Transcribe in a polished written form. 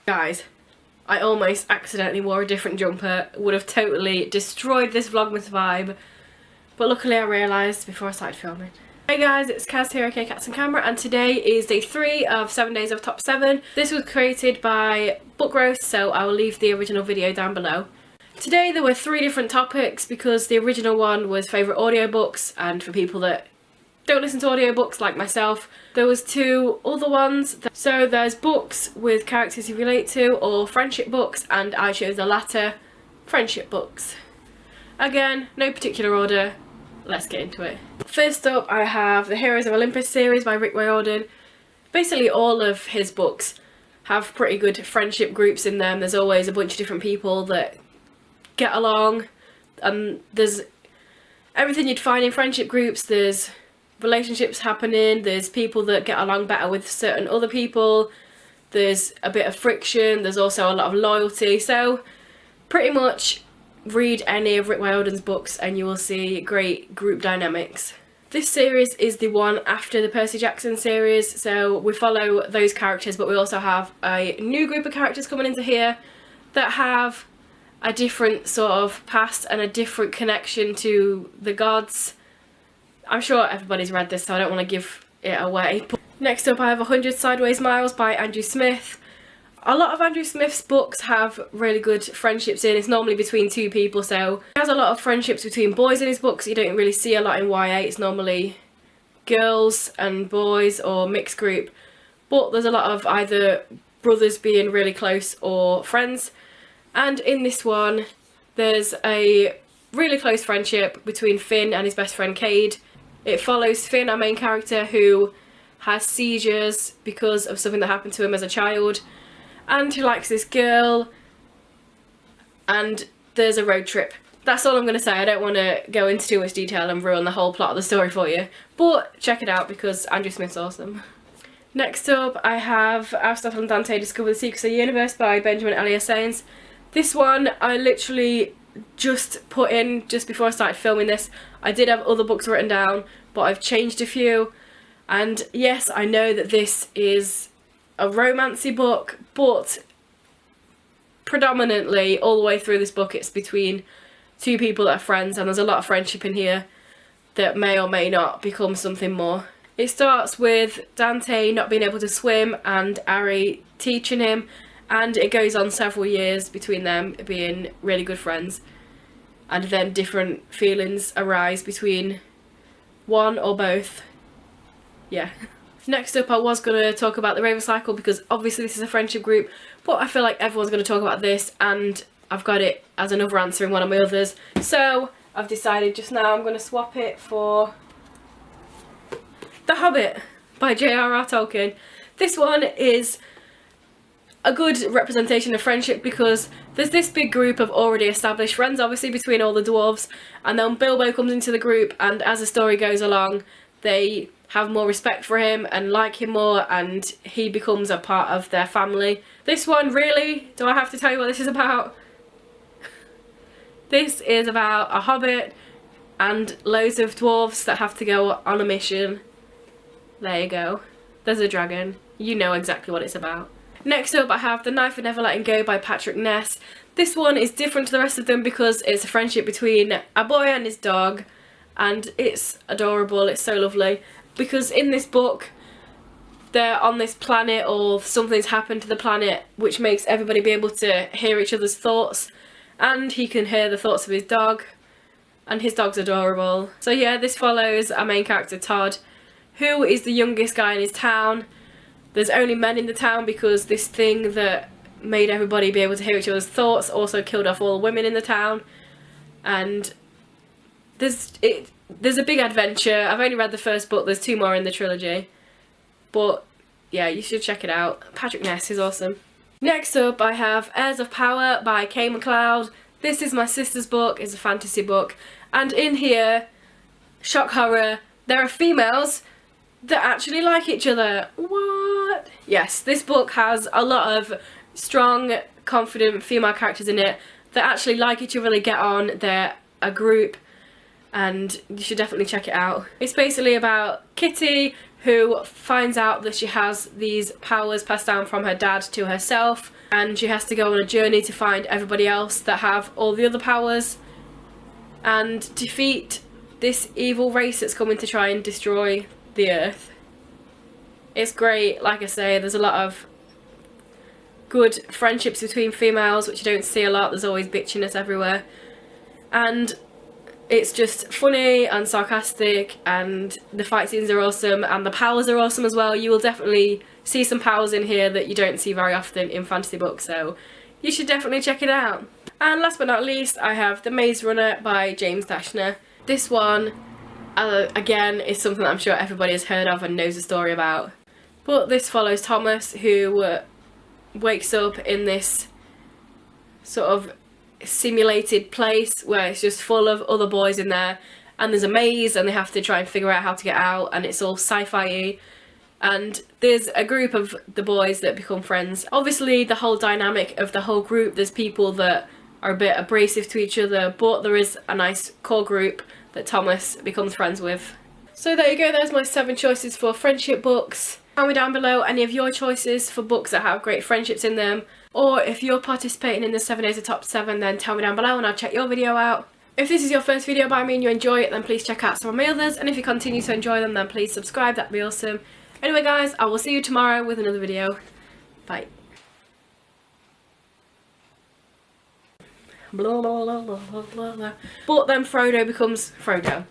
Guys, I almost accidentally wore a different jumper. Would have totally destroyed this Vlogmas vibe. But luckily I realised before I started filming. Hey guys, it's Kaz here, aka Cats and Camera, and today is day 3 of 7 days of top 7. This was created by Book Roast, so I will leave the original video down below. Today there were 3 different topics because the original one was favourite audiobooks, and for people that don't listen to audiobooks like myself, there was 2 other ones. So there's books with characters you relate to, or friendship books, and I chose the latter, friendship books. Again, no particular order. Let's get into it. First up, I have the Heroes of Olympus series by Rick Riordan. Basically all of his books have pretty good friendship groups in them. There's always a bunch of different people that get along, and there's everything you'd find in friendship groups. There's relationships happening, there's people that get along better with certain other people, there's a bit of friction, there's also a lot of loyalty. So pretty much read any of Rick Riordan's books and you will see great group dynamics. This series is the one after the Percy Jackson series, so we follow those characters, but we also have a new group of characters coming into here that have a different sort of past and a different connection to the gods. I'm sure everybody's read this, so I don't want to give it away. Next up, I have 100 Sideways Miles by Andrew Smith. A lot of Andrew Smith's books have really good friendships in. It's normally between 2 people, so he has a lot of friendships between boys in his books. You don't really see a lot in YA. It's normally girls and boys or mixed group, but there's a lot of either brothers being really close or friends. And in this one, there's a really close friendship between Finn and his best friend Cade. It follows Finn, our main character, who has seizures because of something that happened to him as a child, and who likes this girl, and there's a road trip. That's all I'm going to say. I don't want to go into too much detail and ruin the whole plot of the story for you, but check it out because Andrew Smith's awesome. Next up, I have Aristotle and Dante Discover the Secrets of the Universe by Benjamin Elias Sainz. This one I literally just put in just before I started filming this. I did have other books written down, but I've changed a few. And yes, I know that this is a romancy book, but predominantly all the way through this book it's between 2 people that are friends, and there's a lot of friendship in here that may or may not become something more. It starts with Dante not being able to swim and Ari teaching him, and it goes on several years between them being really good friends, and then different feelings arise between one or both. Yeah. Next up, I was going to talk about the Raven Cycle because obviously this is a friendship group, but I feel like everyone's going to talk about this and I've got it as another answer in one of my others. So I've decided just now I'm going to swap it for The Hobbit by J.R.R. Tolkien. This one is a good representation of friendship because there's this big group of already established friends, obviously, between all the dwarves, and then Bilbo comes into the group, and as the story goes along they have more respect for him and like him more, and he becomes a part of their family. This one, really? Do I have to tell you what this is about? This is about a hobbit and loads of dwarves that have to go on a mission. There you go. There's a dragon. You know exactly what it's about. Next up, I have The Knife of Never Letting Go by Patrick Ness. This one is different to the rest of them because it's a friendship between a boy and his dog, and it's adorable. It's so lovely because in this book they're on this planet, or something's happened to the planet which makes everybody be able to hear each other's thoughts, and he can hear the thoughts of his dog, and his dog's adorable. So yeah, this follows our main character Todd, who is the youngest guy in his town. There's only men in the town because this thing that made everybody be able to hear each other's thoughts also killed off all the women in the town. And there's a big adventure. I've only read the first book, there's 2 more in the trilogy. But yeah, you should check it out. Patrick Ness is awesome. Next up, I have Heirs of Power by Kay MacLeod. This is my sister's book, it's a fantasy book. And in here, shock horror, there are females that actually like each other. What? Yes, this book has a lot of strong, confident female characters in it that actually like each other, they get on, they're a group, and you should definitely check it out. It's basically about Kitty, who finds out that she has these powers passed down from her dad to herself, and she has to go on a journey to find everybody else that have all the other powers and defeat this evil race that's coming to try and destroy the earth. It's great. Like I say, there's a lot of good friendships between females, which you don't see a lot. There's always bitchiness everywhere, and it's just funny and sarcastic, and the fight scenes are awesome, and the powers are awesome as well. You will definitely see some powers in here that you don't see very often in fantasy books, so you should definitely check it out. And last but not least, I have The Maze Runner by James Dashner. This one, again, is something that I'm sure everybody has heard of and knows the story about. But this follows Thomas, who wakes up in this sort of simulated place where it's just full of other boys in there, and there's a maze and they have to try and figure out how to get out, and it's all sci-fi-y, and there's a group of the boys that become friends. Obviously the whole dynamic of the whole group, there's people that are a bit abrasive to each other, but there is a nice core group that Thomas becomes friends with. So there you go, there's my 7 choices for friendship books. Tell me down below any of your choices for books that have great friendships in them, or if you're participating in the 7 days of top 7, then tell me down below and I'll check your video out. If this is your first video by me and you enjoy it, then please check out some of my others, and if you continue to enjoy them, then please subscribe, that'd be awesome. Anyway guys, I will see you tomorrow with another video. Bye. Blah, blah, blah, blah, blah, blah. But then Frodo becomes Frodo.